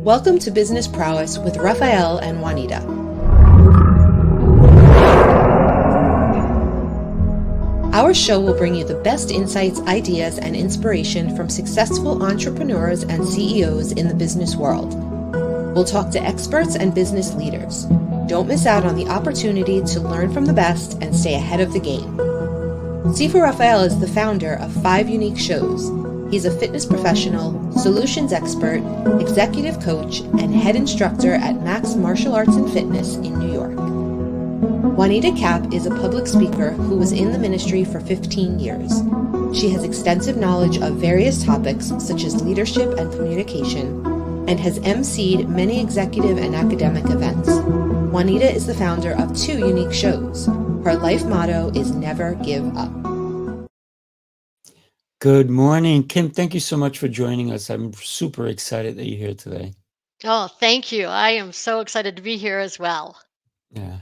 Welcome to Business Prowess with Raphael and Juanita. Our show will bring you the best insights, ideas, and inspiration from successful entrepreneurs and CEOs in the business world. We'll talk to experts and business leaders. Don't miss out on the opportunity to learn from the best and stay ahead of the game. Sifu Raphael is the founder of 5 unique shows. He's a fitness professional, solutions expert, executive coach, and head instructor at Max Martial Arts and Fitness in New York. Juanita Cap is a public speaker who was in the ministry for 15 years. She has extensive knowledge of various topics such as leadership and communication, and has emceed many executive and academic events. Juanita is the founder of 2 unique shows. Her life motto is never give up. Good morning, Kim. Thank you so much for joining us. I'm super excited that you're here today. Oh, thank you. I am so excited to be here as well. Yeah.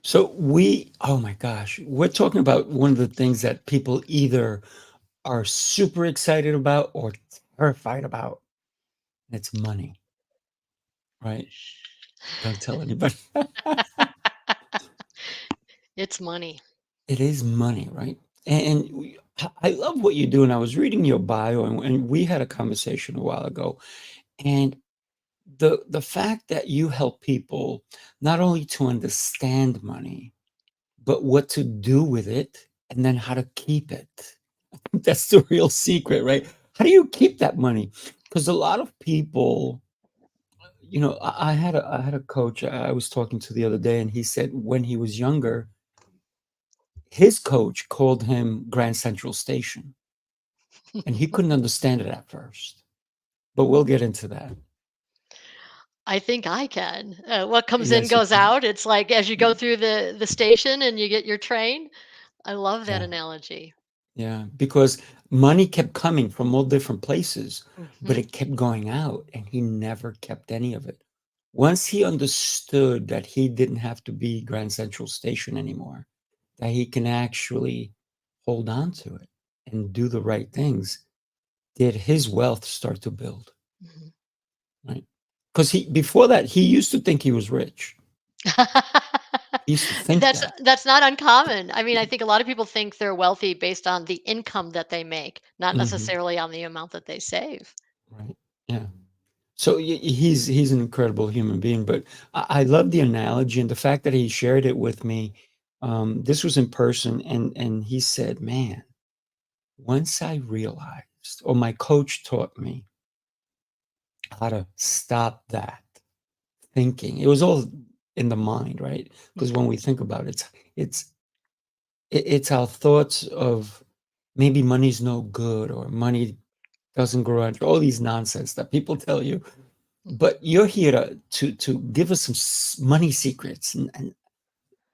So oh my gosh, we're talking about one of the things that people either are super excited about or terrified about. And it's money, right? Don't tell anybody. It's money. It is money, right? And I love what you do. And I was reading your bio, and we had a conversation a while ago. And the fact that you help people not only to understand money, but what to do with it and then how to keep it. That's the real secret, right? How do you keep that money? Because a lot of people, I had a coach I was talking to the other day, and he said when he was younger, his coach called him Grand Central Station, and he couldn't understand it at first. But we'll get into that. I think I can. What comes in Yes, you goes can. out. It's like as you go through the station and you get your train. I love that Yeah, analogy. yeah, because money kept coming from all different places, but Hmm. it kept going out, and he never kept any of it. Once he understood that he didn't have to be Grand Central Station anymore, that he can actually hold on to it and do the right things, did his wealth start to build, Hmm. right? Because before that, he used to think he was rich. He used to think That's that. that's not uncommon. I mean, I think a lot of people think they're wealthy based on the income that they make, not Mhm, necessarily on the amount that they save. right. Yeah. So he's an incredible human being, but I love the analogy and the fact that he shared it with me. This was in person, and he said, "Man, once I realized, or my coach taught me how to stop that thinking. It was all in the mind, right? Because when we think about it, it's it's our thoughts of maybe money's no good or money doesn't grow on all these nonsense that people tell you. But you're here to give us some money secrets, and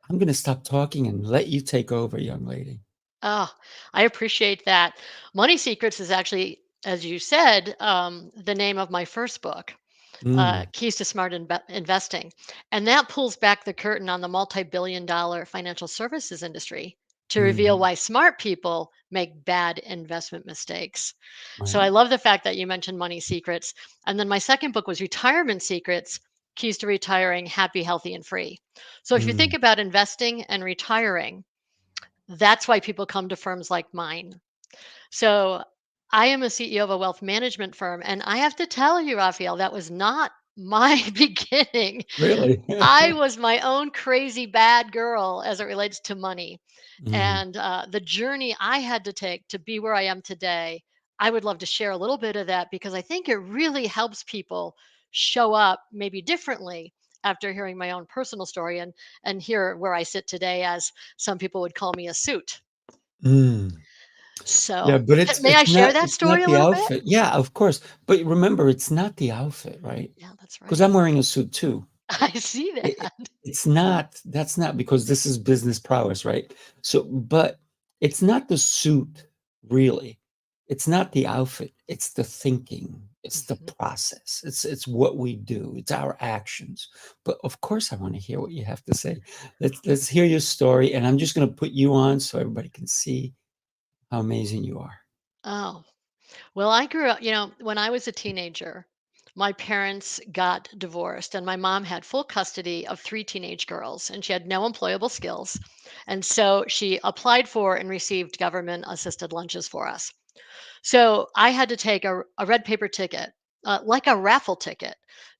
I'm going to stop talking and let you take over, young lady. Oh, I appreciate that. Money Secrets is actually, as you said, the name of my first book, Mm, Keys to Smart Investing. And that pulls back the curtain on the multi-billion-dollar financial services industry to reveal mhm, why smart people make bad investment mistakes. So right. I love the fact that you mentioned Money Secrets. And then my second book was Retirement Secrets, Keys to Retiring Happy, Healthy, and Free. So if you think Mm, about investing and retiring, that's why people come to firms like mine. So I am a CEO of a wealth management firm, and I have to tell you, Raphael, that was not my beginning. really? I was my own crazy bad girl as it relates to money. Mm, And the journey I had to take to be where I am today, I would love to share a little bit of that because I think it really helps people show up maybe differently after hearing my own personal story and here where I sit today as some people would call me a suit. mm. Yeah, So, but may I share that it's not story a the little bit? outfit. Yeah, of course. But remember, it's not the outfit, right? Yeah, that's Because right. I'm wearing a suit too. I see It that. it's not that's not because this is business prowess, right? So, but it's not the suit, really. It's not the outfit, it's the thinking, it's the Mhm. process, it's what we do, it's our actions. But of course, I wanna hear what you have to say. Let's hear your story, and I'm just gonna put you on so everybody can see how amazing you are. Oh, well, I grew up, when I was a teenager, my parents got divorced, and my mom had full custody of three teenage girls, and she had no employable skills. And so she applied for and received government assisted lunches for us. So I had to take a red paper ticket, like a raffle ticket,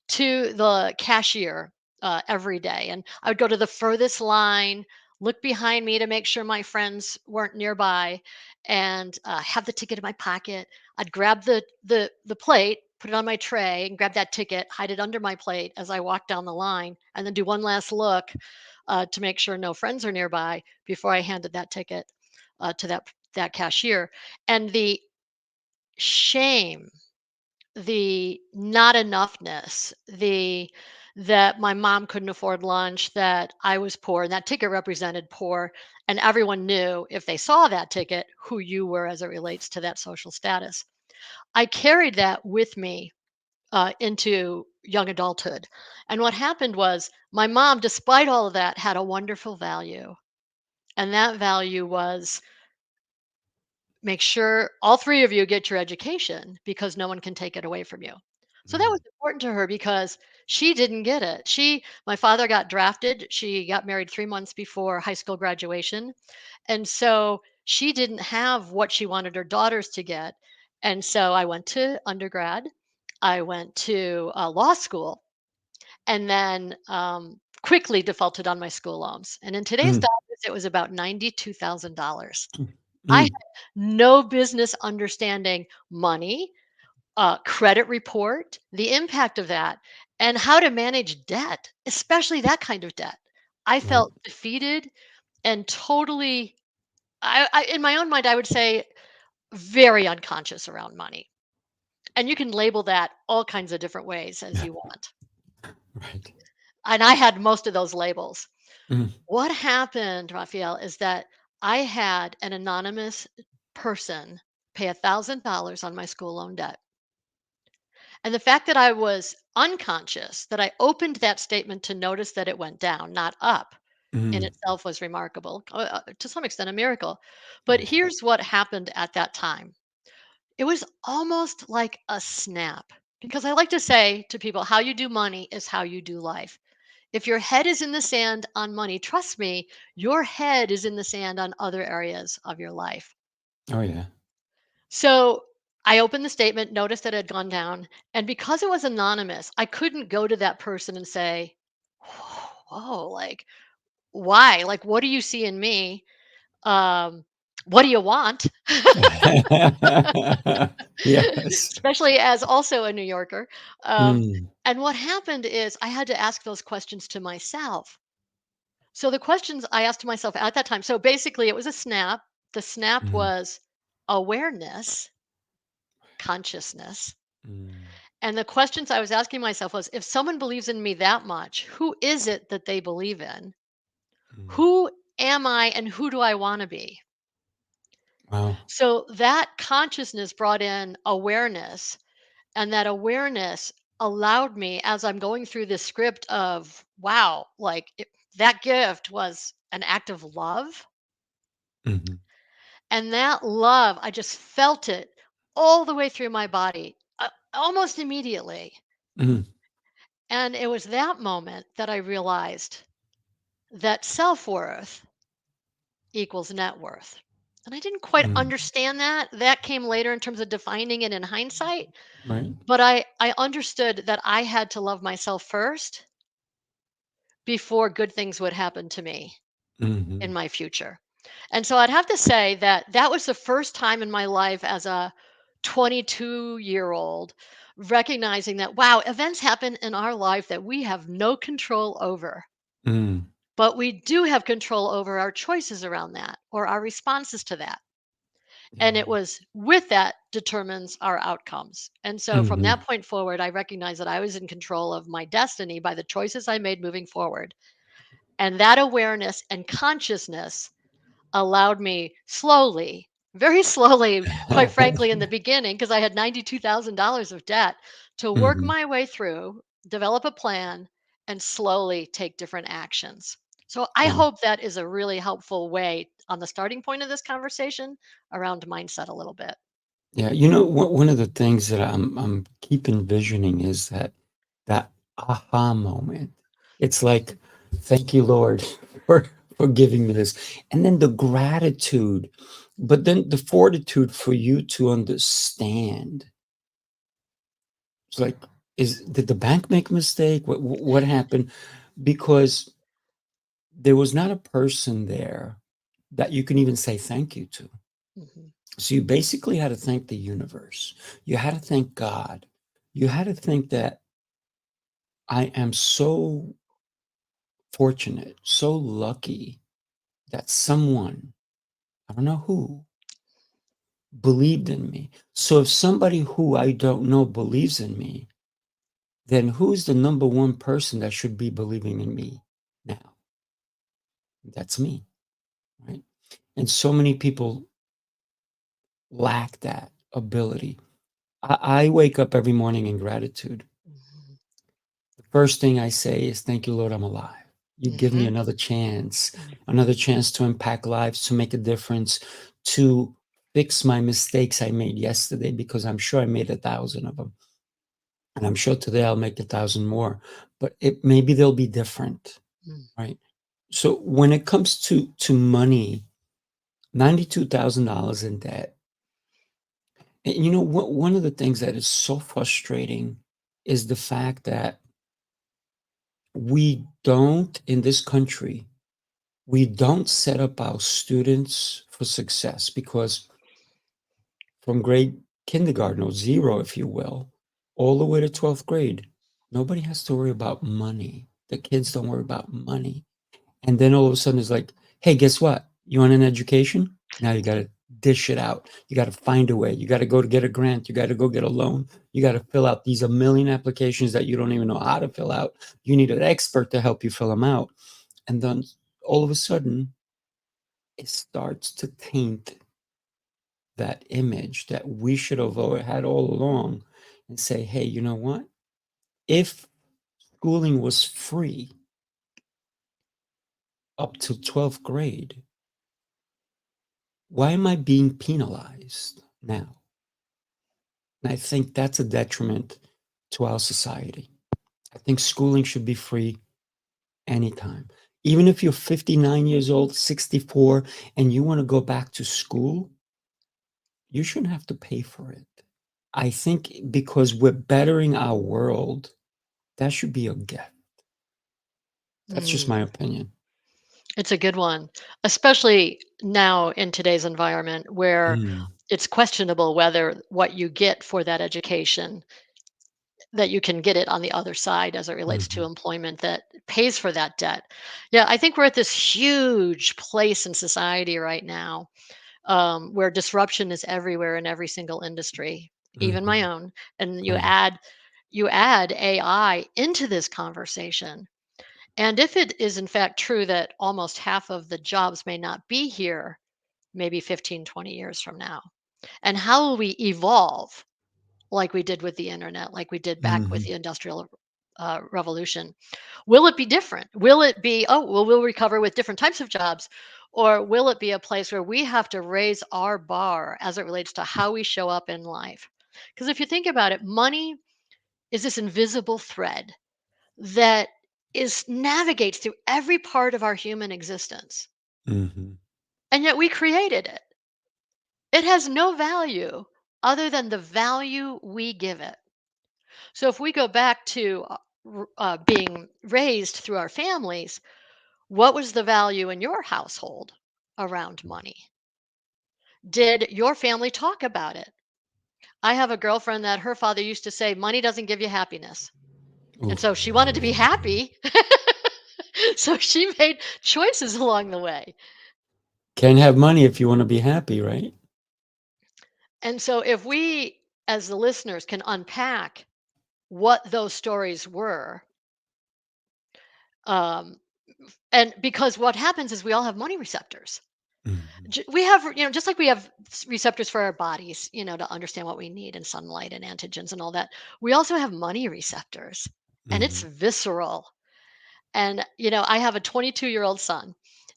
to the cashier every day. And I would go to the furthest line, look behind me to make sure my friends weren't nearby, and have the ticket in my pocket. I'd grab the plate, put it on my tray, and grab that ticket, hide it under my plate as I walked down the line, and then do one last look to make sure no friends are nearby before I handed that ticket to that cashier. And the shame, the not enoughness, the that my mom couldn't afford lunch, that I was poor, and that ticket represented poor, and everyone knew if they saw that ticket who you were as it relates to that social status. I carried that with me into young adulthood. And what happened was my mom, despite all of that, had a wonderful value. And that value was make sure all three of you get your education because no one can take it away from you. So that was Mm. important to her because she didn't get it. My father got drafted. She got married 3 months before high school graduation. And so she didn't have what she wanted her daughters to get. And so I went to undergrad, I went to law school, and then quickly defaulted on my school loans. And in today's Mm. dollars, it was about $92,000. I had Mm. no business understanding money, credit report, the impact of that, and how to manage debt, especially that kind of debt. I Right. felt defeated and totally, in my own mind, I would say very unconscious around money. And you can label that all kinds of different ways as you want. Right. And I had most of those labels. Mm. What happened, Raphael, is that I had an anonymous person pay $1,000 on my school loan debt. And the fact that I was unconscious, that I opened that statement to notice that it went down, not up, in Mm. itself was remarkable, to some extent, a miracle. But Right. here's what happened at that time, it was almost like a snap. Because I like to say to people, how you do money is how you do life. If your head is in the sand on money, trust me, your head is in the sand on other areas of your life. Oh yeah. So I opened the statement, noticed that it had gone down. And because it was anonymous, I couldn't go to that person and say, whoa, like, why? Like, what do you see in me? Um, what do you want? Yes. Especially as also a New Yorker. Mm. And what happened is I had to ask those questions to myself. So the questions I asked myself at that time, so basically it was a snap. The snap Mm. was awareness, consciousness. Mm. And the questions I was asking myself was if someone believes in me that much, who is it that they believe in? Mm. Who am I and who do I want to be? Wow. So that consciousness brought in awareness, and that awareness allowed me as I'm going through this script of wow, like that gift was an act of love. Mhm. And that love, I just felt it all the way through my body, almost immediately. Mhm. And it was that moment that I realized that self worth equals net worth. And I didn't quite Mm. understand that. That came later in terms of defining it in hindsight. Right. But I understood that I had to love myself first before good things would happen to me in Mhm. my future. And so I'd have to say that that was the first time in my life as a 22-year-old recognizing that, wow, events happen in our life that we have no control over. Mm. But we do have control over our choices around that or our responses to that. And it Yeah. was with that determines our outcomes. And so from Mhm. that point forward, I recognized that I was in control of my destiny by the choices I made moving forward. And that awareness and consciousness allowed me slowly, very slowly, quite frankly, in the beginning, because I had $92,000 of debt, to work Mhm. my way through, develop a plan, and slowly take different actions. So I Wow. hope that is a really helpful way on the starting point of this conversation around mindset a little bit. Yeah, one of the things that I'm keep envisioning is that aha moment. It's like, thank you, Lord, for for giving me this, and then the gratitude, but then the fortitude for you to understand. It's like, is did the bank make a mistake? What happened? Because there was not a person there that you can even say thank you to. Mhm. So you basically had to thank the universe. You had to thank God. You had to think that I am so fortunate, so lucky that someone, I don't know who, believed in me. So if somebody who I don't know believes in me, then who's the number one person that should be believing in me now? That's me, right? And so many people lack that ability. I wake up every morning in gratitude. Mhm. The first thing I say is, thank you, Lord, I'm alive. You give me Mhm. another chance to impact lives, to make a difference, to fix my mistakes I made yesterday, because I'm sure I made 1,000 of them. And I'm sure today I'll make 1,000 more, but maybe they'll be different, Mhm. right? So when it comes to money, $92,000 in debt, and one of the things that is so frustrating is the fact that we don't, in this country, we don't set up our students for success, because from grade kindergarten, or zero, if you will, all the way to 12th grade, nobody has to worry about money. The kids don't worry about money. And then all of a sudden it's like, hey, guess what? You want an education? Now you got to dish it out. You got to find a way. You got to go to get a grant. You got to go get a loan. You got to fill out these a million applications that you don't even know how to fill out. You need an expert to help you fill them out. And then all of a sudden, it starts to taint that image that we should have had all along, and say, hey, you know what? If schooling was free up to 12th grade, why am I being penalized now? And I think that's a detriment to our society. I think schooling should be free anytime. Even if you're 59 years old, 64, and you want to go back to school, you shouldn't have to pay for it. I think because we're bettering our world, that should be a gift. That's just Mm. my opinion. It's a good one, especially now in today's environment where Mm, it's questionable whether what you get for that education, that you can get it on the other side as it relates to mhm, employment that pays for that debt. Yeah, I think we're at this huge place in society right now, where disruption is everywhere in every single industry, even my mhm. own. And Oh, yeah. you add AI into this conversation. And if it is in fact true that almost half of the jobs may not be here, maybe 15, 20 years from now, and how will we evolve like we did with the internet, like we did back with Mhm, the industrial revolution? Will it be different? Will it be, oh, well, we'll recover with different types of jobs? Or will it be a place where we have to raise our bar as it relates to how we show up in life? Because if you think about it, money is this invisible thread that is navigates through every part of our human existence. mhm, And yet we created it. It has no value other than the value we give it. So if we go back to being raised through our families, what was the value in your household around money? Did your family talk about it? I have a girlfriend that her father used to say, money doesn't give you happiness. And ooh. so she wanted to be happy. So she made choices along the way. Can't have money if you wanna be happy, right? And so if we, as the listeners, can unpack what those stories were, um, and because what happens is we all have money receptors. Mhm, We have, just like we have receptors for our bodies, to understand what we need and sunlight and antigens and all that. We also have money receptors, and it's mhm, visceral. And I have a 22-year-old son,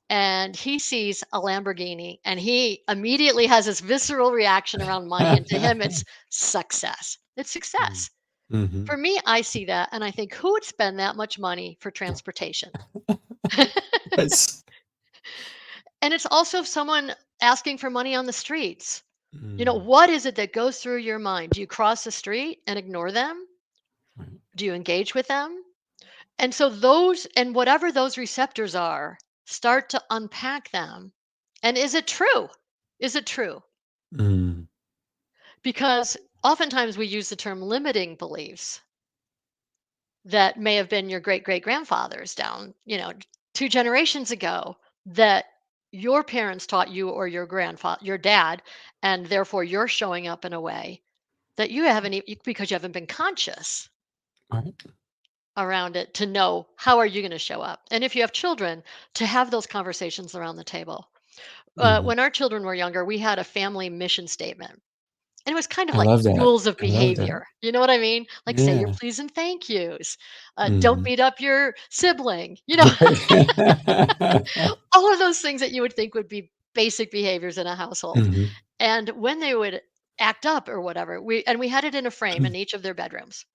and he sees a Lamborghini and he immediately has this visceral reaction around money. And to him, it's success. It's Mm. success. Mhm. For me, I see that and I think, who would spend that much money for transportation? Yes. And it's also someone asking for money on the streets. Mm. What is it that goes through your mind? Do you cross the street and ignore them? Right. Do you engage with them? And so those and whatever those receptors are, start to unpack them. And is it true? Is it true? Mm. Because oftentimes we use the term limiting beliefs that may have been your great great grandfathers down, 2 generations ago, that your parents taught you or your grandfather, your dad, and therefore you're showing up in a way that you haven't because you haven't been conscious Right. around it to know how are you going to show up. And if you have children, to have those conversations around the table. Mhm. When our children were younger, we had a family mission statement. And it was kind of I like love that. rules of I love that. behavior. You know what I mean? Like say your Yeah. please and thank yous. Don't Mhm. beat up your sibling. Right. All of those things that you would think would be basic behaviors in a household. Mhm. And when they would act up or whatever, we had it in a frame in each of their bedrooms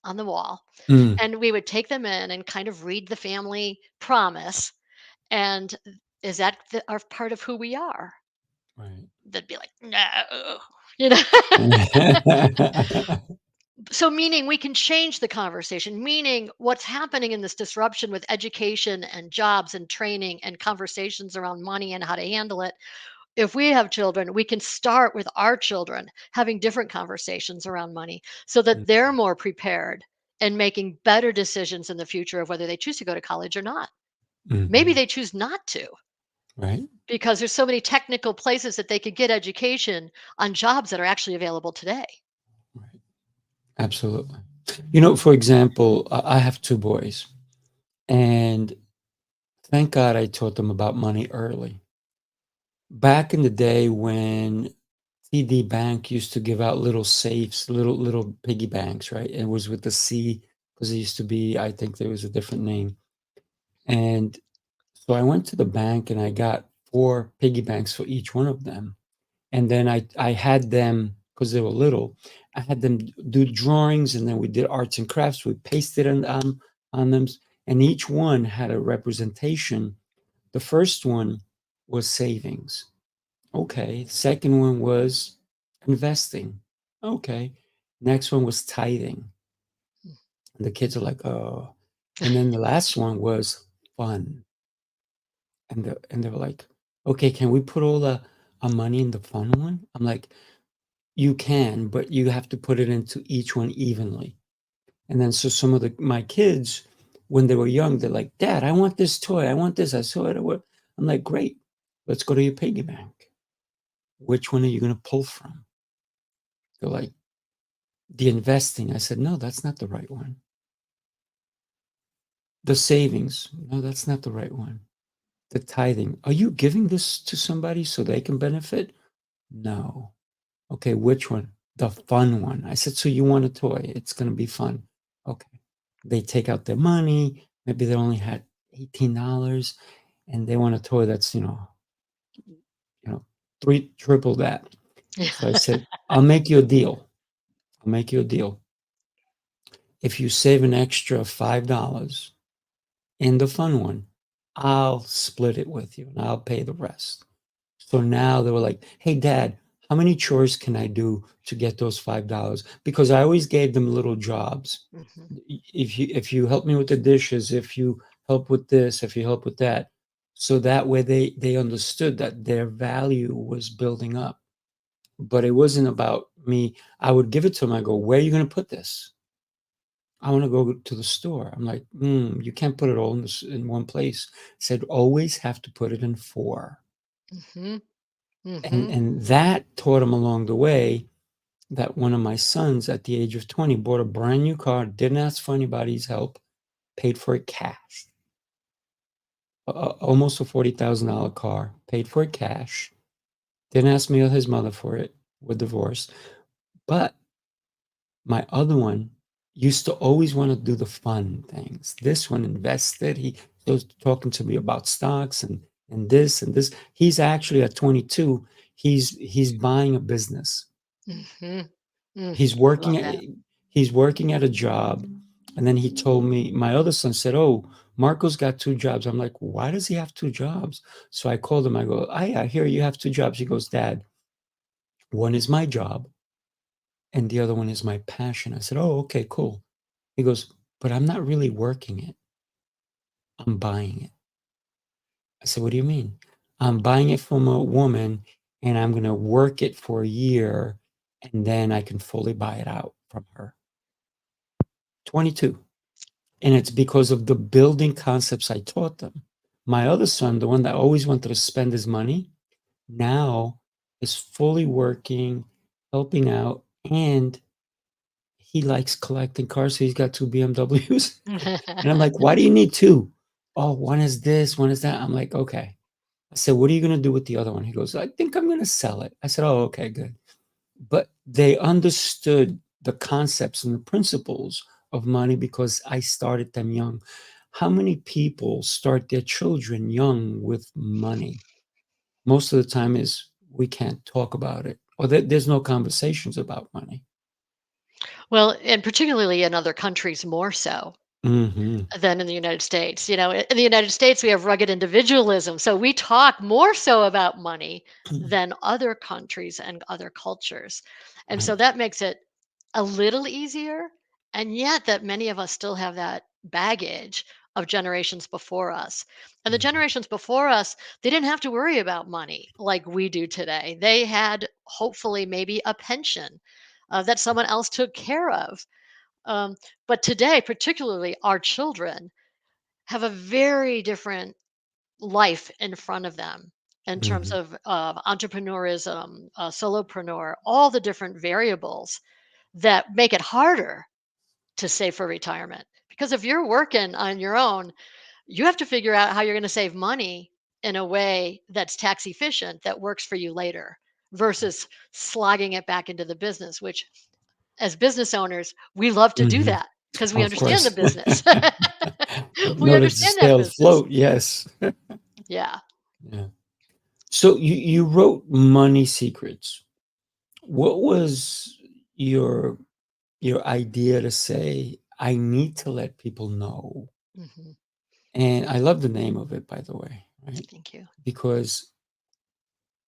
on the wall. Mm. And we would take them in and kind of read the family promise. And is that our part of who we are? Right. They'd be like, no, you know. So meaning we can change the conversation, meaning what's happening in this disruption with education and jobs and training and conversations around money and how to handle it. If we have children, we can start with our children having different conversations around money so that Mm. they're more prepared and making better decisions in the future of whether they choose to go to college or not. Maybe Mhm. they choose not to, Right. because there's so many technical places that they could get education on jobs that are actually available today. Right. Absolutely. For example, I have 2 boys, and thank God I taught them about money early. Back in the day when TD Bank used to give out little safes, little piggy banks, right? It was with the C because it used to be, I think there was a different name. And so I went to the bank and I got 4 piggy banks for each one of them. And then I had them because they were little. I had them do drawings, and then we did arts and crafts. We pasted on them, and each one had a representation. The first one was savings. Okay. Second one was investing. Okay. Next one was tithing. And the kids are like, oh. And then the last one was fun. And they were like, okay, can we put all the our money in the fun one? I'm like, you can, but you have to put it into each one evenly. And then so some of my kids, when they were young, they're like, Dad, I want this toy. I want this. I saw it. I'm like, great. Let's go to your piggy bank. Which one are you going to pull from? They're like, the investing. I said, no, that's not the right one. The savings. No, that's not the right one. The tithing. Are you giving this to somebody so they can benefit? No. Okay, which one? The fun one. I said, so you want a toy? It's going to be fun. Okay. They take out their money. Maybe they only had $18 and they want a toy that's, you know, triple that. So I said, I'll make you a deal. I'll make you a deal. If you save an extra $5 in the fun one, I'll split it with you and I'll pay the rest. So now they were like, hey, Dad, how many chores can I do to get those $5? Because I always gave them little jobs. Mhm. If you help me with the dishes, if you help with this, if you help with that. So that way they understood that their value was building up. But it wasn't about me. I would give it to them. I go, where are you going to put this? I want to go to the store. I'm like, you can't put it all in one place. I said, always have to put it in 4. Mhm. And Mhm. and that taught him along the way that one of my sons at the age of 20 bought a brand new car, didn't ask for anybody's help, paid for it cash. Almost a $40,000 car, paid for it cash. Didn't ask me or his mother for it. We're divorced. But my other one used to always want to do the fun things. This one invested. He was talking to me about stocks and and this and this. He's actually at 22, he's buying a business. Mhm. Mm, He's I working love at that. he's working at a job, and then he told me my other son said, "Oh, Marco's got 2 jobs." I'm like, "Why does he have 2 jobs?" So I called him, I go, I hear you have 2 jobs." He goes, "Dad, one is my job and the other one is my passion." I said, "Oh, okay, cool." He goes, "But I'm not really working it. I'm buying it." I said, "What do you mean?" "I'm buying it from a woman and I'm gonna work it for a year and then I can fully buy it out from her." 22. And it's because of the building concepts I taught them. My other son, the one that always wanted to spend his money, now is fully working, helping out, and he likes collecting cars, so he's got 2 BMWs. And I'm like, "Why do you need 2?" "Oh, one is this, one is that." I'm like, "Okay." I said, "What are you gonna do with the other one?" He goes, "I think I'm gonna sell it." I said, "Oh, okay, good." But they understood the concepts and the principles of money because I started them young. How many people start their children young with money? Most of the time is we can't talk about it, or there's no conversations about money. Well, and particularly in other countries more so Mhm. than in the United States. You know, in the United States, we have rugged individualism. So we talk more so about money than other countries and other cultures. And so Right. that makes it a little easier. And yet, that many of us still have that baggage of generations before us. And the Mhm. generations before us, they didn't have to worry about money like we do today. They had hopefully maybe a pension that someone else took care of. Um, but today, particularly our children, have a very different life in front of them in terms Mhm. of entrepreneurism, solopreneur, all the different variables that make it harder to save for retirement. Because if you're working on your own, you have to figure out how you're going to save money in a way that's tax efficient that works for you later versus slogging it back into the business, which as business owners, we love to do Mhm. that because we Of understand the course. business. In We order to understand stay that business. afloat, yes. Yeah. Yeah. So you wrote Money Secrets. What was your your idea to say, "I need to let people know"? Hmm. And I love the name of it, by the way, right? Thank you. Because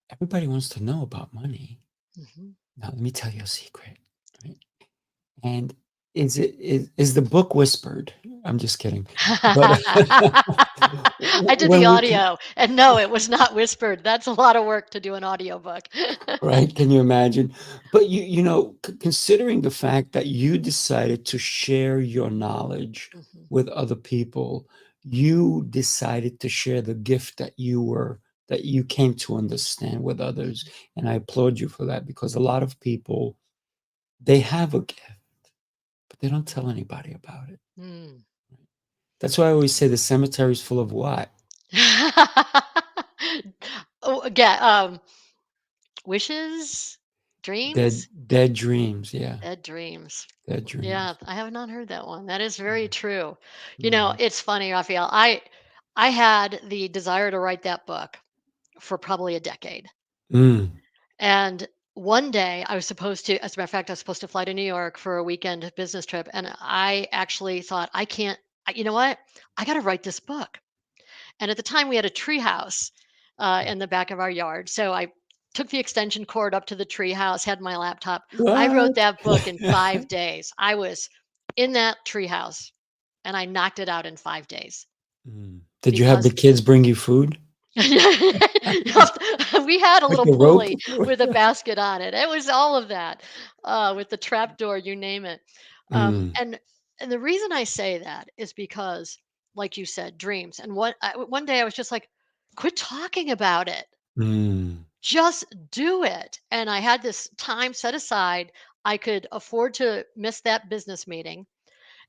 everybody wants to know about money. Hmm. Now, let me tell you a secret, right? And is the book whispered? I'm just kidding. But I did the when we can, audio, and no, it was not whispered. That's a lot of work to do an audiobook. right? Can you imagine? But you know, considering the fact that you decided to share your knowledge Mhm. with other people, you decided to share the gift that you came to understand with others, Mhm. and I applaud you for that because a lot of people they have a gift, but they don't tell anybody about it. Mm. That's why I always say the cemetery is full of what? Oh, again, wishes, dreams, Dead dreams. Yeah, dead dreams. dead Yeah, dreams. I have not heard that one. That is very Yeah. true. You know, Mhm. it's funny, Raphael. I had the desire to write that book for probably a decade. Mm. And one day I was supposed to, as a matter of fact, I was supposed to fly to New York for a weekend business trip. And I actually thought, I can't, you know what? I got to write this book. And at the time, we had a tree house in the back of our yard. So I took the extension cord up to the tree house, had my laptop. I wrote What? that book in 5 days. I was in that tree house and I knocked it out in 5 days Mm. Did you have the because kids bring you food? we had a Like little the rope? pulley with a basket on it. It was all of that, with the trap door, you name it. Um, Mm, and and the reason I say that is because, like you said, dreams. And one day I was just like, quit talking about it. mm, Just do it. And I had this time set aside. I could afford to miss that business meeting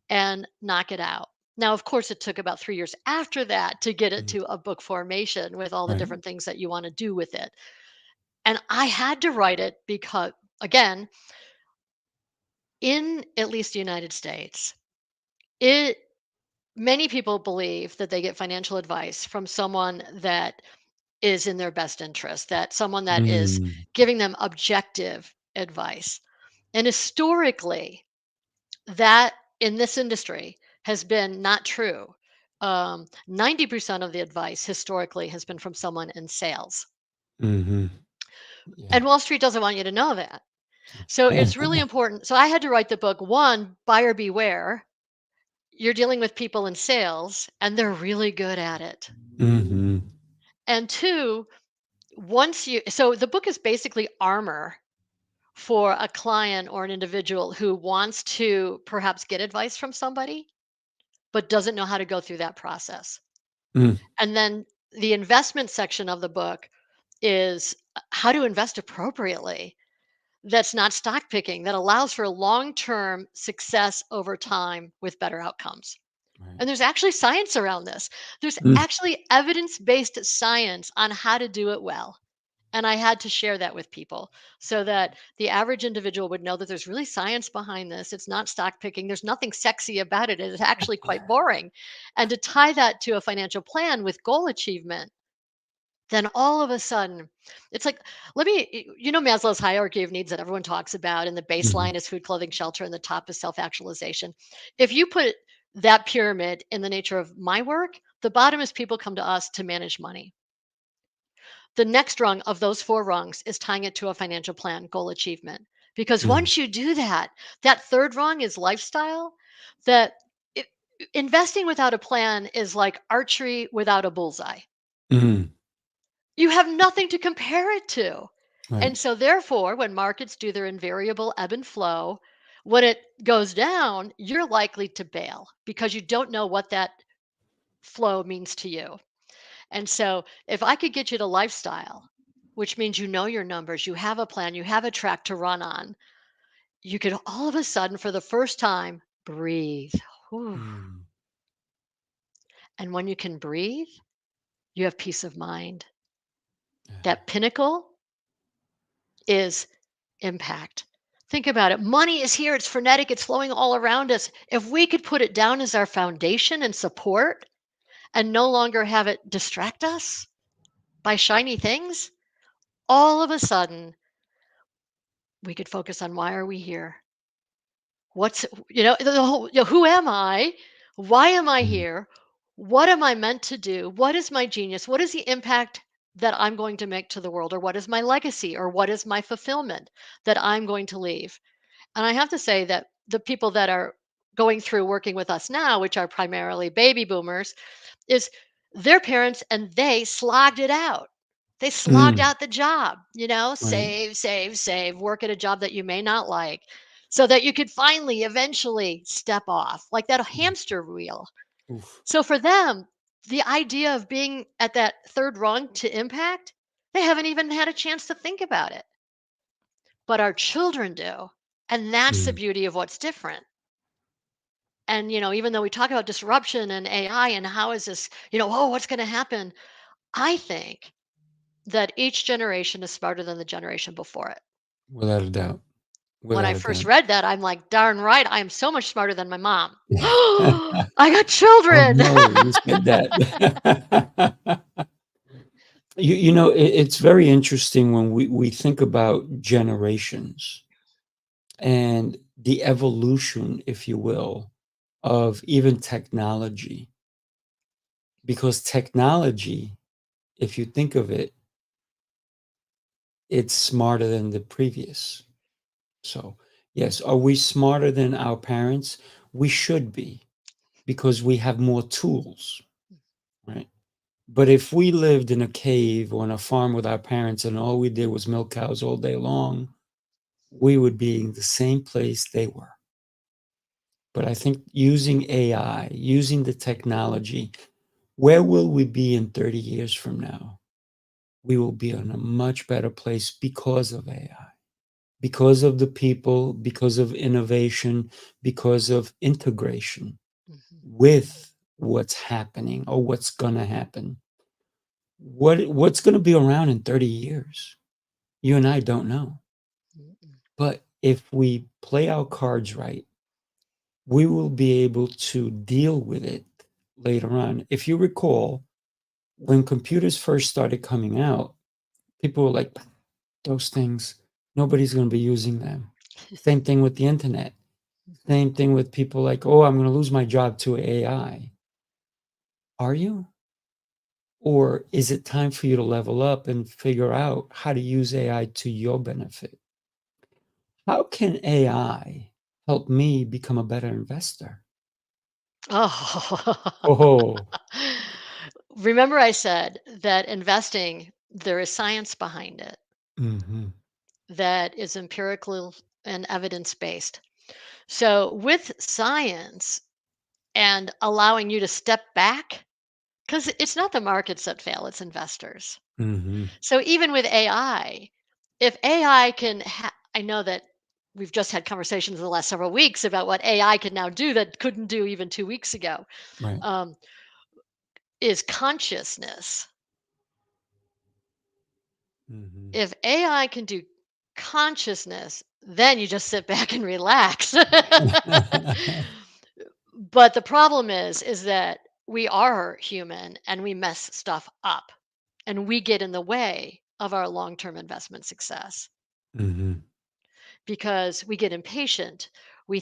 and knock it out. Now, of course, it took about 3 years after that to get it mm, to a book formation with all the right. different things that you want to do with it. And I had to write it because, again, in at least the United States, it many people believe that they get financial advice from someone that is in their best interest, that someone that is Mm, giving them objective advice. And historically, that in this industry has been not true. 90% of the advice historically has been from someone in sales. mhm. Yeah. And Wall Street doesn't want you to know that. So it's really important. So I had to write the book, one, buyer beware. You're dealing with people in sales and they're really good at it. Mhm. And two, so the book is basically armor for a client or an individual who wants to perhaps get advice from somebody, but doesn't know how to go through that process. Mm, And then the investment section of the book is how to invest appropriately. That's not stock picking, that allows for long term success over time with better outcomes. right. And there's actually science around this. There's Mm, actually evidence based science on how to do it well. And I had to share that with people so that the average individual would know that there's really science behind this. It's not stock picking. There's nothing sexy about it. It's actually quite boring. And to tie that to a financial plan with goal achievement, then all of a sudden, it's like, Maslow's hierarchy of needs that everyone talks about, and the mhm. baseline is food, clothing, shelter, and the top is self actualization. If you put that pyramid in the nature of my work, the bottom is people come to us to manage money. The next rung of those four rungs is tying it to a financial plan, goal achievement. Because Mm, once you do that, that third rung is lifestyle. That it, Investing without a plan is like archery without a bullseye. mm, You have nothing to compare it to. right. And so, therefore, when markets do their invariable ebb and flow, when it goes down, you're likely to bail because you don't know what that flow means to you. And so, if I could get you to lifestyle, which means you know your numbers, you have a plan, you have a track to run on, you could all of a sudden, for the first time, breathe. Whew. Mm, And when you can breathe, you have peace of mind. yeah. That pinnacle is impact. Think about it. Money is here, it's frenetic, it's flowing all around us. If we could put it down as our foundation and support and no longer have it distract us by shiny things, all of a sudden we could focus on why are we here? What's, the whole, who am I? Why am I Mm, here? What am I meant to do? What is my genius? What is the impact that I'm going to make to the world? Or what is my legacy? Or what is my fulfillment that I'm going to leave? And I have to say that the people that are going through working with us now, which are primarily baby boomers, is their parents and they slogged it out. They slogged mm, out the job, right. save, save, save, work at a job that you may not like so that you could finally eventually step off like that Mm, hamster wheel. oof. So for them, the idea of being at that third rung to impact, they haven't even had a chance to think about it. But our children do. And that's the Mm, beauty of what's different. And, even though we talk about disruption and AI and how is this, what's going to happen? I think that each generation is smarter than the generation before it. without a doubt. When I Without a first doubt. read that, I'm like, darn right, I am so much smarter than my mom. I got Oh, children. no, you said that. It's very interesting when we think about generations and the evolution, if you will, of even technology. Because technology, if you think of it, it's smarter than the previous. So, yes, are we smarter than our parents? We should be because we have more tools, right? But if we lived in a cave or on a farm with our parents and all we did was milk cows all day long, we would be in the same place they were. But I think using AI, using the technology, where will we be in 30 years from now? We will be in a much better place because of AI, because of the people, because of innovation, because of integration Mhm, with what's happening or what's going to happen. What's going to be around in 30 years? You and I don't know. mhm, But if we play our cards right, we will be able to deal with it later on. If you recall, when computers first started coming out, people were like, those things, nobody's going to be using them. Same thing with the internet. Same thing with people like, oh, I'm going to lose my job to AI. Are you? Or is it time for you to level up and figure out how to use AI to your benefit? How can AI help me become a better investor? Oh. Oh, Remember I said that investing, there is science behind it hmm, that is empirical and evidence-based. So with science and allowing you to step back, because it's not the markets that fail, it's investors. hmm, So even with AI, if AI can, I know that we've just had conversations in the last several weeks about what AI can now do that couldn't do even 2 weeks ago, right. um, is consciousness. Hmm. If AI can do consciousness, then you just sit back and relax. But the problem is that we are human and we mess stuff up and we get in the way of our long-term investment success Hmm. because we get impatient. We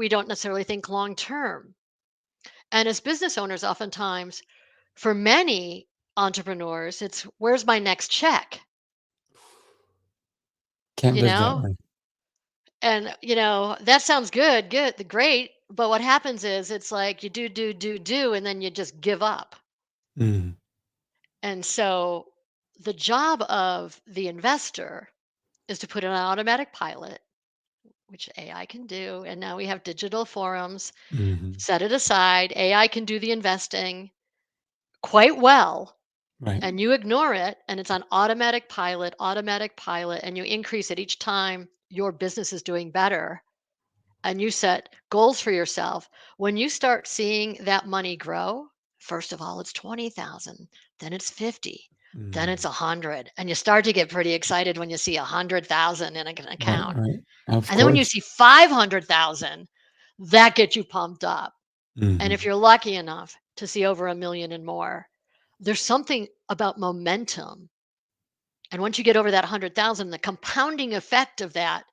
don't necessarily think long term. And as business owners, oftentimes, for many entrepreneurs, it's where's my next check? Can't You live that know, way. and that sounds good, great. But what happens is it's like you do, and then you just give up. Mm, And so the job of the investor is to put it on automatic pilot, which AI can do. And now we have digital forums. hmm. Set it aside. AI can do the investing quite well, Right. and you ignore it, and it's on automatic pilot, and you increase it each time your business is doing better. And you set goals for yourself. When you start seeing that money grow, first of all, it's 20,000, then it's 50, then it's Mm, 100. And you start to get pretty excited when you see 100,000 in an right, account. right. Of And then when you course. see 500,000, that gets you pumped up. And if Hmm. you're lucky enough to see over 1 million and more, there's something about momentum. And once you get over that 100,000, the compounding effect of that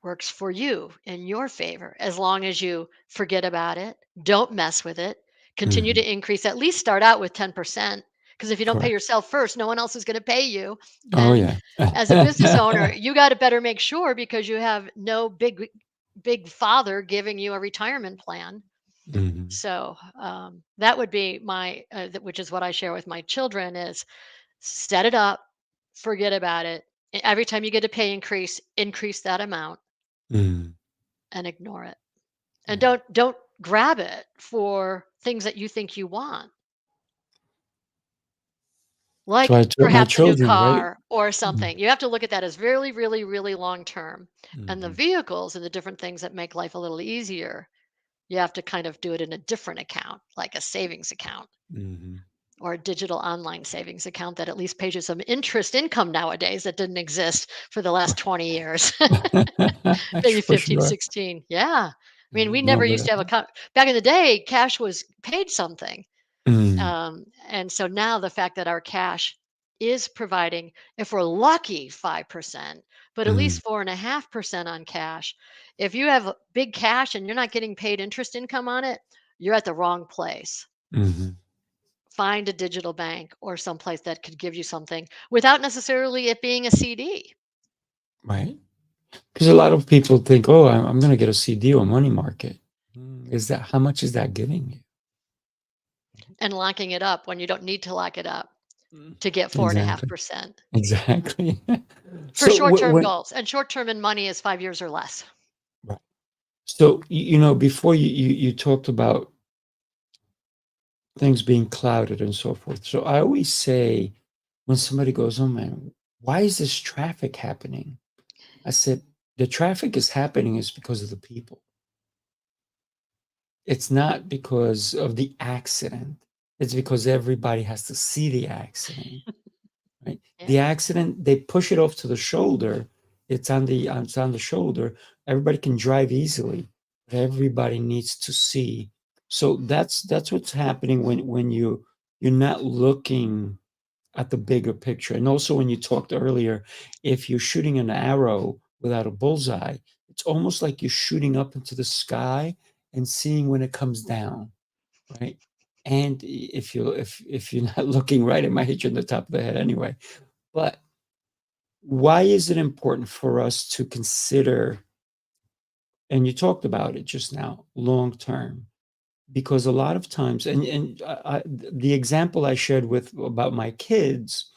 works for you in your favor as long as you forget about it, don't mess with it, continue Hmm. to increase, at least start out with 10%. Because if you don't pay Correct. yourself first, no one else is going to pay you. Oh, And yeah. as a business owner, you got to better make sure because you have no big father giving you a retirement plan. Hmm. So that would be my, which is what I share with my children is set it up, forget about it. Every time you get a pay increase, increase that amount Mm, and ignore it. And yeah. don't grab it for things that you think you want, So I like taught my perhaps a new children, right? car or Mm, something. You have to look at that as really, really, really long term. And the mhm, vehicles and the different things that make life a little easier, you have to kind of do it in a different account, like a savings account mhm. or a digital online savings account that at least pays you some interest income nowadays that didn't exist for the last 20 years. Maybe For 15, sure. 16. Yeah. I mean, we No, never but used to have back in the day, cash was paid something. mm, And so now the fact that our cash is providing, if we're lucky, 5%, but at mm, least 4.5% on cash. If you have big cash and you're not getting paid interest income on it, you're at the wrong place. mhm, Find a digital bank or someplace that could give you something without necessarily it being a CD. right. Because a lot of people think, "Oh, I'm gonna get a CD or money market." Is that how much is that giving you? And locking it up when you don't need to lock it up Mm. to get Exactly, 4.5% exactly. for So short term when goals. And short term in money is 5 years or less. right. So, before you talked about things being clouded and so forth. So I always say when somebody goes, "Oh, man, why is this traffic happening?" I said, "The traffic is happening is because of the people. It's not because of the accident. It's because everybody has to see the accident, right? Yeah. The accident, they push it off to the shoulder. It's on the shoulder. Everybody can drive easily, but everybody needs to see. So that's what's happening when you You're not looking at the bigger picture. And also, when you talked earlier, if you're shooting an arrow without a bullseye, it's almost like you're shooting up into the sky and seeing when it comes down, right? And if you're not looking right, it might hit you on the top of the head anyway. But why is it important for us to consider, and you talked about it just now, long term? Because a lot of times, the example I shared with about my kids,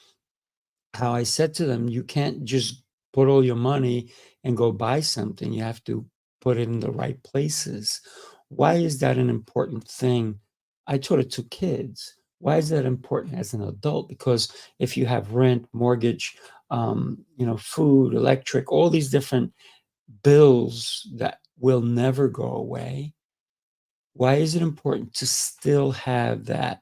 how I said to them, you can't just put all your money and go buy something. You have to put it in the right places. Why is that an important thing? I taught it to kids. Why is that important as an adult? Because if you have rent, mortgage, food, electric, all these different bills that will never go away, why is it important to still have that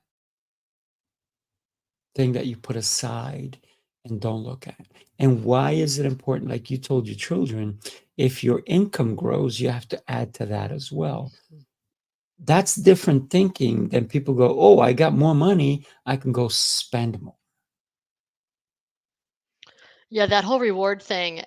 thing that you put aside and don't look at? And why is it important? Like you told your children, if your income grows, you have to add to that as well. That's different thinking than people go, oh, I got more money, I can go spend more. Yeah, that whole reward thing,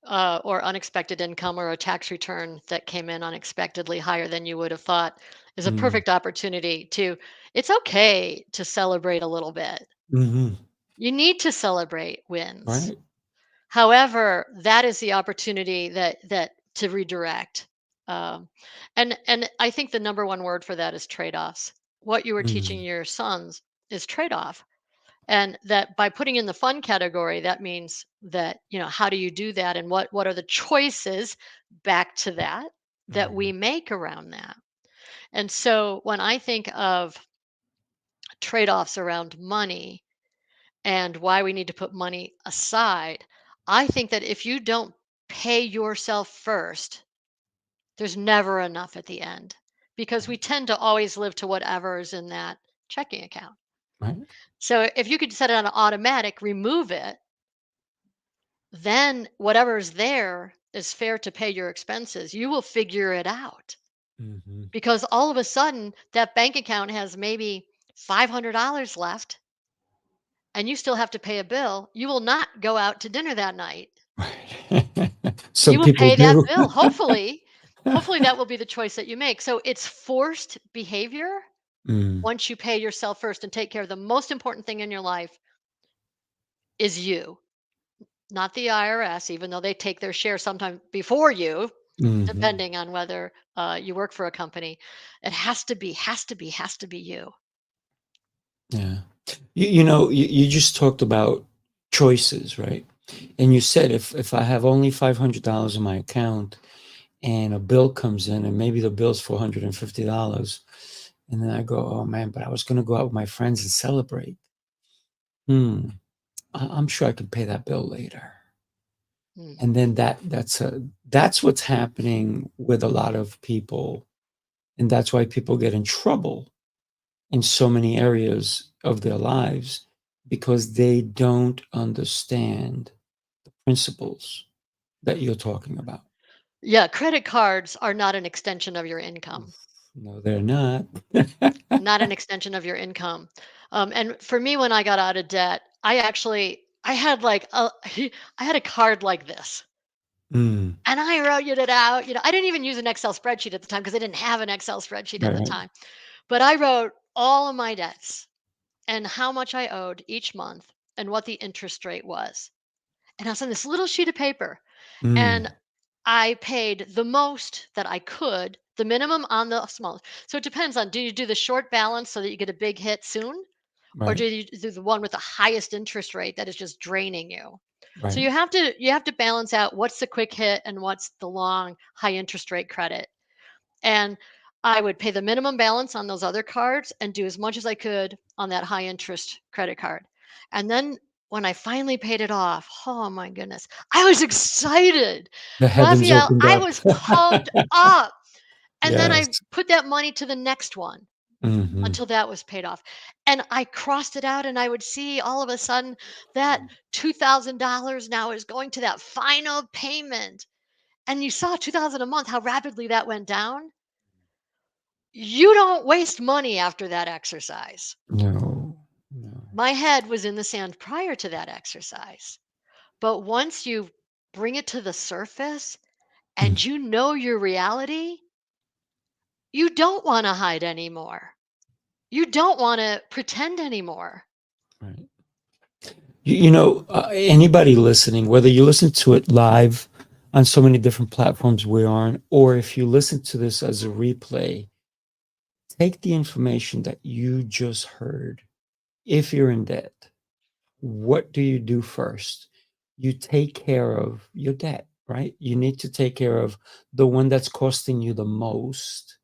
or unexpected income or a tax return that came in unexpectedly higher than you would have thought is a Mm, perfect opportunity to, it's okay to celebrate a little bit. mhm, You need to celebrate wins. right? However, that is the opportunity that to redirect. Um, and I think the number one word for that is trade-offs. What you were teaching Mm, your sons is trade-off. And that by putting in the fun category, that means that, how do you do that, and what are the choices back to that we mhm, make around that. And so when I think of trade-offs around money and why we need to put money aside, I think that if you don't pay yourself first, there's never enough at the end, because we right, tend to always live to whatever is in that checking account. right. So if you could set it on automatic, remove it, then whatever's there is fair to pay your expenses. You will figure it out, Mhm, because all of a sudden that bank account has maybe $500 left and you still have to pay a bill. You will not go out to dinner that night. right. You Some will people pay that do. bill. Hopefully that will be the choice that you make. So it's forced behavior Mm, once you pay yourself first and take care of the most important thing in your life is you, not the IRS, even though they take their share sometime before you, mhm. depending on whether you work for a company. It has to be you. Yeah. You just talked about choices, right? And you said if I have only $500 in my account and a bill comes in and maybe the bill's $450, and then I go, oh man, but I was going to go out with my friends and celebrate. Hmm. I'm sure I can pay that bill later. Mm. And then that's what's happening with a lot of people, and that's why people get in trouble in so many areas of their lives because they don't understand the principles that you're talking about. Yeah, credit cards are not an extension of your income. No, they're not. Not an extension of your income. And for me, when I got out of debt, I had like a I had a card like this, Mm, and I wrote it out. I didn't even use an Excel spreadsheet at the time because I didn't have an Excel spreadsheet at right, the right. time. But I wrote all of my debts and how much I owed each month and what the interest rate was. And I was on this little sheet of paper, and Mm, I paid the most that I could, the minimum on the smallest. So it depends on, do you do the short balance so that you get a big hit soon? Or do right, you do the one with the highest interest rate that is just draining you? So right. you have to balance out what's the quick hit and what's the long high interest rate credit. And I would pay the minimum balance on those other cards and do as much as I could on that high interest credit card. And then when I finally paid it off, oh my goodness, I was excited. The heavens Raphael, opened I up. was pumped up. And then I Yes. put that money to the next one Mhm. until that was paid off. And I crossed it out, and I would see all of a sudden that $2,000 now is going to that final payment. And you saw 2000 a month, how rapidly that went down. You don't waste money after that exercise. No. My head was in the sand prior to that exercise. But once you bring it to the surface Mm, and you know your reality, you don't want to hide anymore. You don't want to pretend anymore. right. Anybody listening, whether you listen to it live on so many different platforms we're on, or if you listen to this as a replay, take the information that you just heard. If you're in debt, what do you do first? You take care of your debt, right? You need to take care of the one that's costing you the most,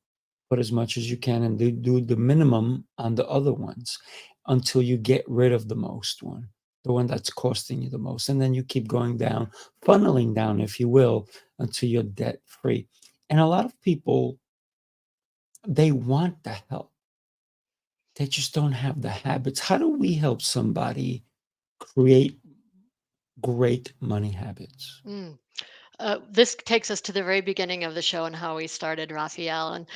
put as much as you can, and do the minimum on the other ones until you get rid of the most one, the one that's costing you the most. And then you keep going down, funneling down, if you will, until you're debt free. And a lot of people, they want the help. They just don't have the habits. How do we help somebody create great money habits? Mm. This takes us to the very beginning of the show and how we started, Raphael. And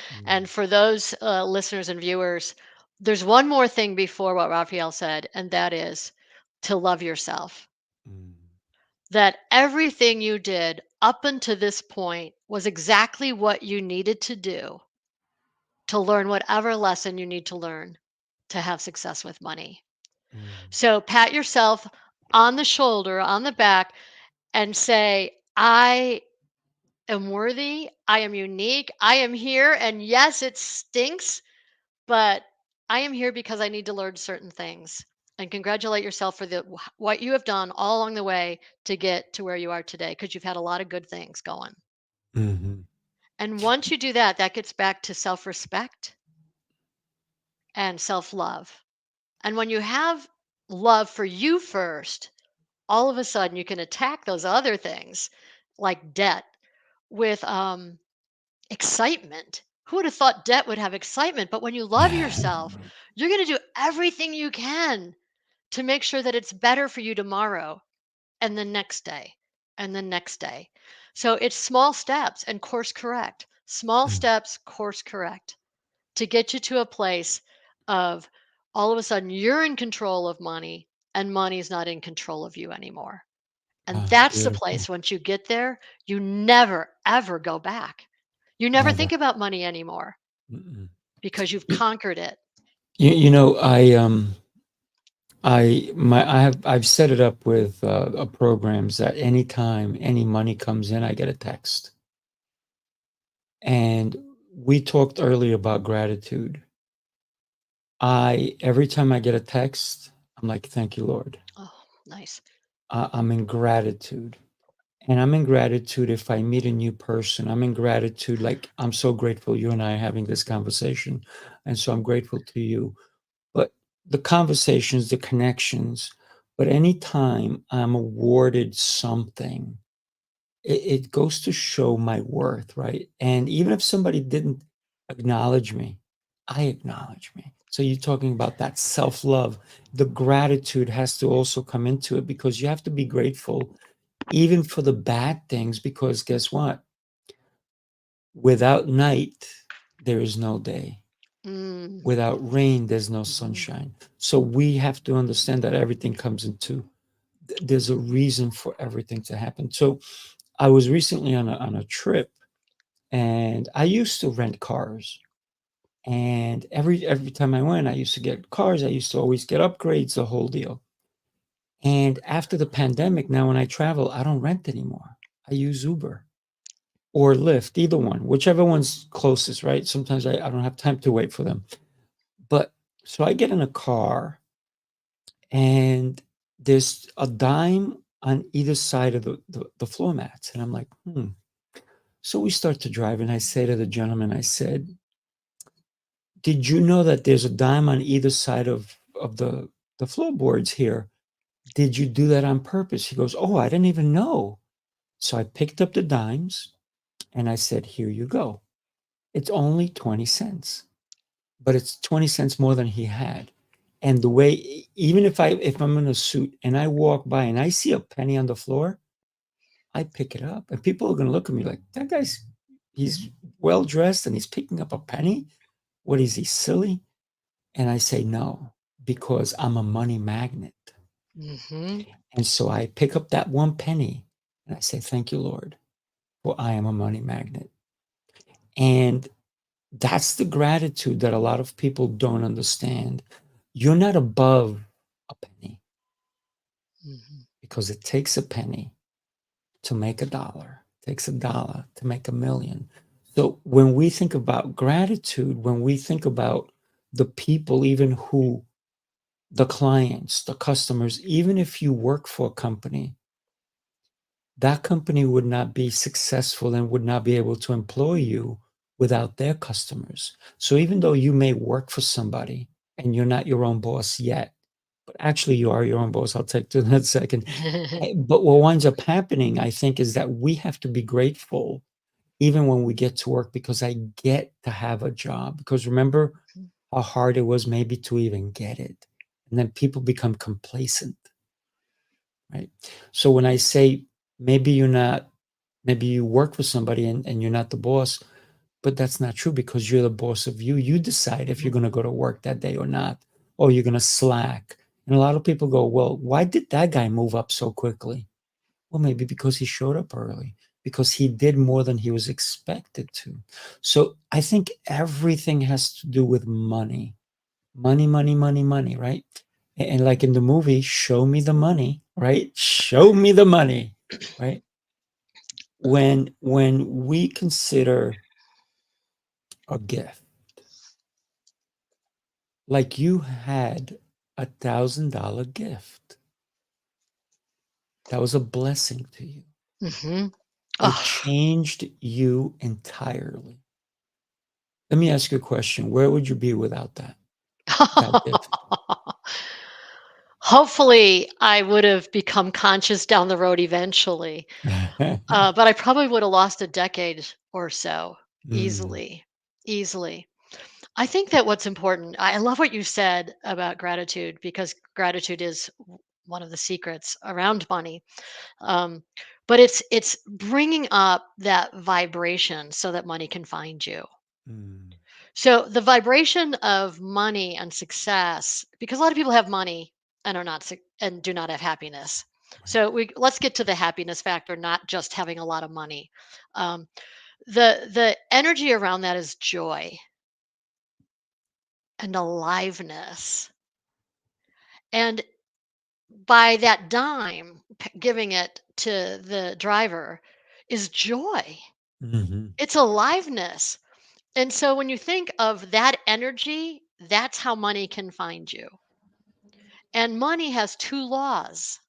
Mm, for those listeners and viewers, there's one more thing before what Raphael said, and that is to love yourself. mm, That everything you did up until this point was exactly what you needed to do to learn whatever lesson you need to learn to have success with money. mm, So pat yourself on the shoulder, on the back, and say, I am worthy. I am unique. I am here. And yes, it stinks, but I am here because I need to learn certain things. And congratulate yourself for what you have done all along the way to get to where you are today, because you've had a lot of good things going. mhm, And once you do that, that gets back to self respect and self love. And when you have love for you first, all of a sudden you can attack those other things like debt with excitement. Who would have thought debt would have excitement? But when you love yourself, you're going to do everything you can to make sure that it's better for you tomorrow and the next day and the next day. So it's small steps and course correct. Small mm. steps, course correct to get you to a place of all of a sudden you're in control of money and money's not in control of you anymore. And Ah, that's the beautiful. place once you get there, you never ever go back. You never Never. think about money anymore Mm-mm. because you've Y- conquered it. I've set it up with programs that anytime any money comes in, I get a text. And we talked earlier about gratitude. Every time I get a text, I'm like, thank you, Lord. Oh, nice. I'm in gratitude. And I'm in gratitude if I meet a new person. I'm in gratitude, like, I'm so grateful you and I are having this conversation. And so I'm grateful to you. But the conversations, the connections, but anytime I'm awarded something, it goes to show my worth, right? And even if somebody didn't acknowledge me, I acknowledge me. So you're talking about that self love. The gratitude has to also come into it because you have to be grateful even for the bad things, because guess what? Without night, there is no day. Mm, Without rain, there's no mhm. sunshine. So we have to understand that everything comes into there's a reason for everything to happen. So I was recently on a trip, and I used to rent cars. And every time I went, I used to get cars. I used to always get upgrades, the whole deal. And after the pandemic, now when I travel, I don't rent anymore. I use Uber or Lyft, either one, whichever one's closest, right? Sometimes I don't have time to wait for them. But so I get in a car, and there's a dime on either side of the floor mats. And I'm like, hmm. So we start to drive, and I say to the gentleman, I said, did you know that there's a dime on either side of the floorboards here? Did you do that on purpose? He goes, oh, I didn't even know. So I picked up the dimes and I said, here you go. It's only 20 cents, but it's 20 cents more than he had. And the way, even if I'm in a suit and I walk by and I see a penny on the floor, I pick it up. And people are going to look at me like, that guy's, he's well dressed and he's picking up a penny. What is he, silly? And I say, no, because I'm a money magnet. Mhm. And so I pick up that one penny and I say, thank you, Lord, for I am a money magnet. And that's the gratitude that a lot of people don't understand. You're not above a penny Mhm. because it takes a penny to make a dollar, it takes a dollar to make a million. So when we think about gratitude, when we think about the people, even who the clients, the customers, even if you work for a company, that company would not be successful and would not be able to employ you without their customers. So even though you may work for somebody and you're not your own boss yet, but actually you are your own boss, I'll take to that second. But what winds up happening, I think, is that we have to be grateful even when we get to work because I get to have a job. Because remember how hard it was maybe to even get it. And then people become complacent, right? So when I say maybe you're not, maybe you work for somebody and you're not the boss, but that's not true because you're the boss of you. You decide if you're going to go to work that day or not, or you're going to slack. And a lot of people go, well, why did that guy move up so quickly? Well, maybe because he showed up early, because he did more than he was expected to. So I think everything has to do with money. Money, money, money, money, right? And like in the movie, show me the money, right? Show me the money, right? When we consider a gift, like you had $1,000 gift, that was a blessing to you. Mhm. It Oh. changed you entirely. Let me ask you a question. Where would you be without that gift? Hopefully, I would have become conscious down the road eventually, but I probably would have lost a decade or so Mm, easily, easily. I think that what's important, I love what you said about gratitude because gratitude is one of the secrets around money. Um, but it's bringing up that vibration so that money can find you. mm, So the vibration of money and success, because a lot of people have money and are not and do not have happiness. right. So let's get to the happiness factor, not just having a lot of money. Um, the energy around that is joy and aliveness, and by that dime giving it to the driver is joy. Mhm, It's aliveness. And so when you think of that energy, that's how money can find you. And money has two laws.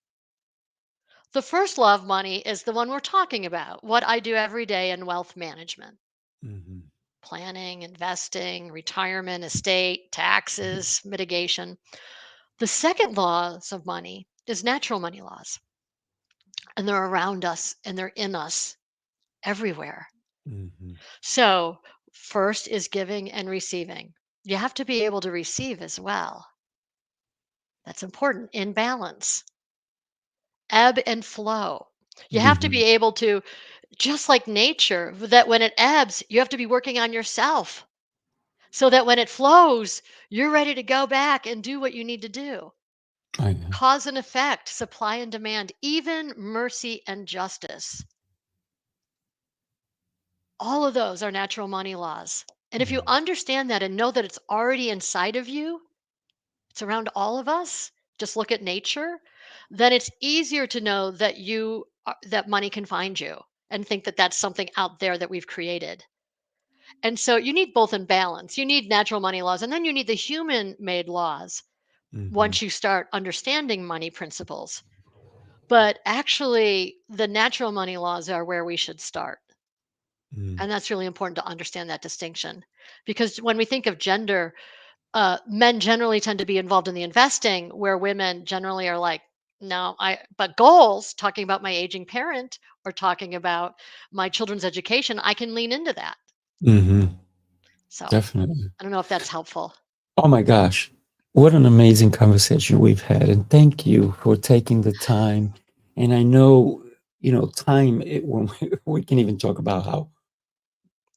The first law of money is the one we're talking about, what I do every day in wealth management, mhm, planning, investing, retirement, estate, taxes, mitigation. The second laws of money is natural money laws, and they're around us and they're in us everywhere. mhm, So, first is giving and receiving. You have to be able to receive as well. That's important in balance, ebb and flow. You have to mhm, be able to, just like nature, that when it ebbs, you have to be working on yourself so that when it flows, you're ready to go back and do what you need to do. I know. Cause and effect, supply and demand, even mercy and justice. All of those are natural money laws. And if you Mm, understand that and know that it's already inside of you, it's around all of us, just look at nature, then it's easier to know that that money can find you and think that that's something out there that we've created. And so you need both in balance. You need natural money laws and then you need the human made laws mhm, once you start understanding money principles. But actually, the natural money laws are where we should start. mm, And that's really important to understand that distinction. Because when we think of gender, men generally tend to be involved in the investing, where women generally are like, no, but goals, talking about my aging parent or talking about my children's education, I can lean into that. mhm, So definitely. I don't know if that's helpful. Oh my gosh, what an amazing conversation we've had, and thank you for taking the time. And I know, time, when we can even talk about how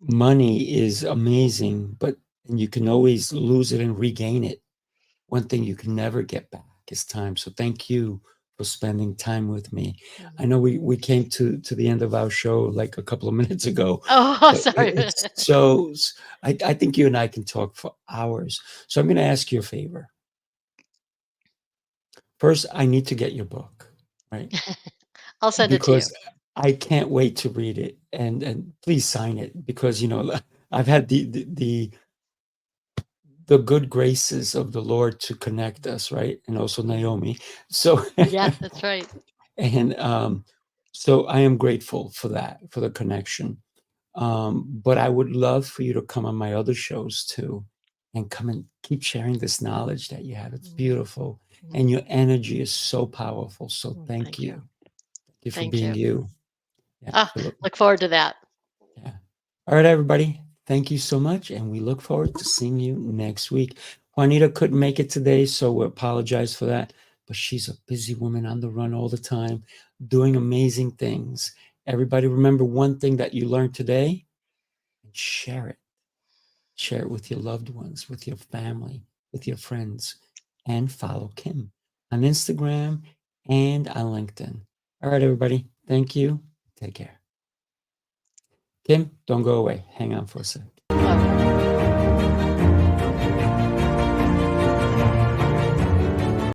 money is amazing, but and you can always lose it and regain it one thing you can never get back is time. So thank you for spending time with me. I know we came to the end of our show like a couple of minutes ago, Oh, but sorry. it's so I think you and I can talk for hours. So I'm going to ask you a favor. First, I need to get your book, right? I'll send it to you. Because I can't wait to read it, and please sign it, because I've had the good graces of the Lord to connect us, right? And also Naomi. So Yeah, that's right. and so I am grateful for that, for the connection. But I would love for you to come on my other shows too, and come and keep sharing this knowledge that you have. It's beautiful, and your energy is so powerful. So thank Thank you. you. Thank you for Thank being you. you. Yeah, Ah, Philip. look forward to that. Yeah. All right, everybody. Thank you so much, and we look forward to seeing you next week. Juanita couldn't make it today, so we apologize for that. But she's a busy woman on the run all the time, doing amazing things. Everybody, remember one thing that you learned today, and share it. Share it with your loved ones, with your family, with your friends, and follow Kim on Instagram and on LinkedIn. All right, everybody. Thank you. Take care. Kim, don't go away. Hang on for a second.